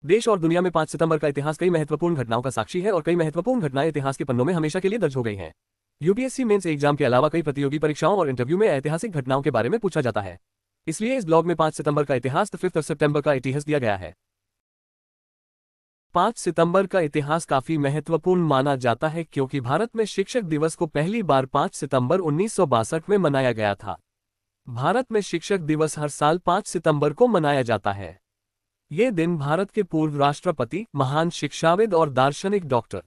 देश और दुनिया में 5 सितंबर का इतिहास कई महत्वपूर्ण घटनाओं का साक्षी है और कई महत्वपूर्ण घटनाएं इतिहास के पन्नों में हमेशा के लिए दर्ज हो गई हैं। यूपीएससी मेंस एग्जाम के अलावा कई प्रतियोगी परीक्षाओं और इंटरव्यू में ऐतिहासिक घटनाओं के बारे में पूछा जाता है। इसलिए इस ब्लॉग में 5 सितंबर का इतिहास 5 सितंबर का इतिहास दिया गया है। 5 सितंबर का इतिहास काफी महत्वपूर्ण माना जाता है क्योंकि भारत में शिक्षक दिवस को पहली बार 5 सितंबर 1962 में मनाया गया था। भारत में शिक्षक दिवस हर साल 5 सितंबर को मनाया जाता है। ये दिन भारत के पूर्व राष्ट्रपति, महान शिक्षाविद और दार्शनिक डॉक्टर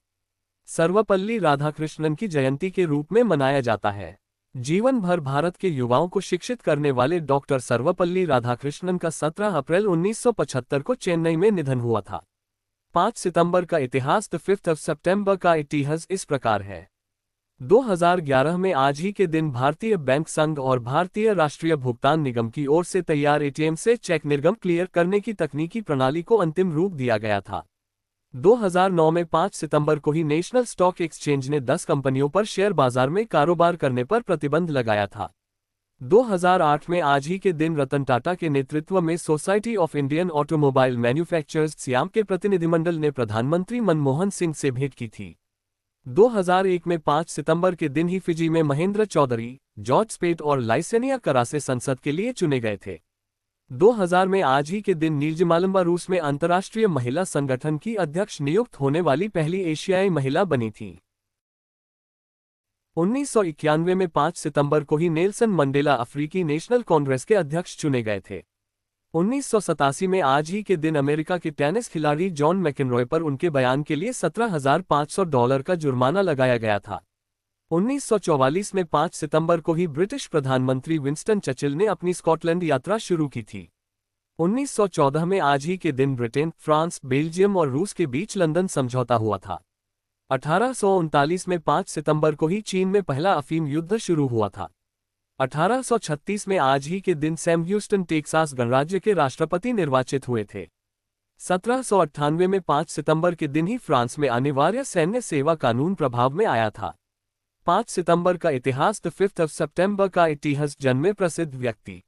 सर्वपल्ली राधाकृष्णन की जयंती के रूप में मनाया जाता है। जीवन भर भारत के युवाओं को शिक्षित करने वाले डॉक्टर सर्वपल्ली राधाकृष्णन का 17 अप्रैल 1975 को चेन्नई में निधन हुआ था। 5 सितंबर का इतिहास 5 सितंबर का इतिहास इस प्रकार है। 2011 में आज ही के दिन भारतीय बैंक संघ और भारतीय राष्ट्रीय भुगतान निगम की ओर से तैयार एटीएम से चेक निर्गम क्लियर करने की तकनीकी प्रणाली को अंतिम रूप दिया गया था। 2009 में 5 सितंबर को ही नेशनल स्टॉक एक्सचेंज ने 10 कंपनियों पर शेयर बाजार में कारोबार करने पर प्रतिबंध लगाया था। 2008 में आज ही के दिन रतन टाटा के नेतृत्व में society of Indian automobile manufacturers SIAM के प्रतिनिधिमंडल ने प्रधानमंत्री मनमोहन सिंह से भेंट की थी। 2001 में 5 सितंबर के दिन ही फिजी में महेंद्र चौधरी, जॉर्ज स्पेट और लाइसेनिया करासे संसद के लिए चुने गए थे। 2000 में आज ही के दिन नीरजमालम्बा रूस में अंतर्राष्ट्रीय महिला संगठन की अध्यक्ष नियुक्त होने वाली पहली एशियाई महिला बनी थी। 1991 में 5 सितंबर को ही नेल्सन मंडेला अफ्रीकी नेशनल कांग्रेस के अध्यक्ष चुने गए थे। 1987 में आज ही के दिन अमेरिका के टेनिस खिलाड़ी जॉन मैकेनरॉय पर उनके बयान के लिए $17,500 का जुर्माना लगाया गया था। 1944 में 5 सितंबर को ही ब्रिटिश प्रधानमंत्री विंस्टन चर्चिल ने अपनी स्कॉटलैंड यात्रा शुरू की थी। 1914 में आज ही के दिन ब्रिटेन, फ्रांस, बेल्जियम और रूस के बीच लंदन समझौता हुआ था। 1839 में 5 सितंबर को ही चीन में पहला अफीम युद्ध शुरू हुआ था। 1836 में आज ही के दिन सैम ह्यूस्टन टेक्सास गणराज्य के राष्ट्रपति निर्वाचित हुए थे। 1798 में 5 सितंबर के दिन ही फ्रांस में अनिवार्य सैन्य सेवा कानून प्रभाव में आया था। 5 सितंबर का इतिहास 5 सितंबर का इतिहास जन्मे प्रसिद्ध व्यक्ति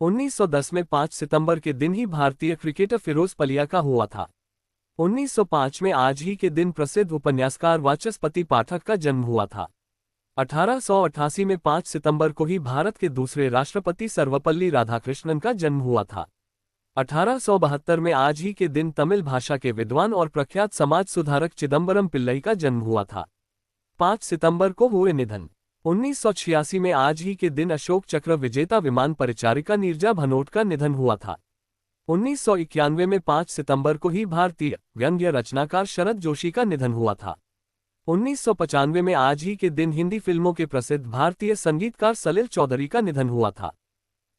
1910 में 5 सितंबर के दिन ही भारतीय क्रिकेटर फिरोज पलिया का हुआ था। 1905 में आज ही के दिन प्रसिद्ध उपन्यासकार वाचस्पति पाठक का जन्म हुआ था। 1888 में 5 सितंबर को ही भारत के दूसरे राष्ट्रपति सर्वपल्ली राधाकृष्णन का जन्म हुआ था। 1872 में आज ही के दिन तमिल भाषा के विद्वान और प्रख्यात समाज सुधारक चिदंबरम पिल्लई का जन्म हुआ था। 5 सितंबर को हुए निधन 1986 में आज ही के दिन अशोक चक्र विजेता विमान परिचारिका नीरजा भनोट का निधन हुआ था। 1991 में 5 सितंबर को ही भारतीय व्यंग्य रचनाकार शरद जोशी का निधन हुआ था। 1995 में आज ही के दिन हिंदी फिल्मों के प्रसिद्ध भारतीय संगीतकार सलिल चौधरी का निधन हुआ था।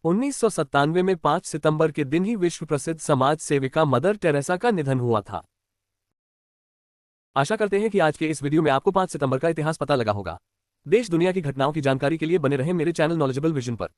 1997 में 5 सितंबर के दिन ही विश्व प्रसिद्ध समाज सेविका मदर टेरेसा का निधन हुआ था। आशा करते हैं कि आज के इस वीडियो में आपको 5 सितंबर का इतिहास पता लगा होगा। देश दुनिया की घटनाओं की जानकारी के लिए बने रहें मेरे चैनल नॉलेजेबल विजन पर।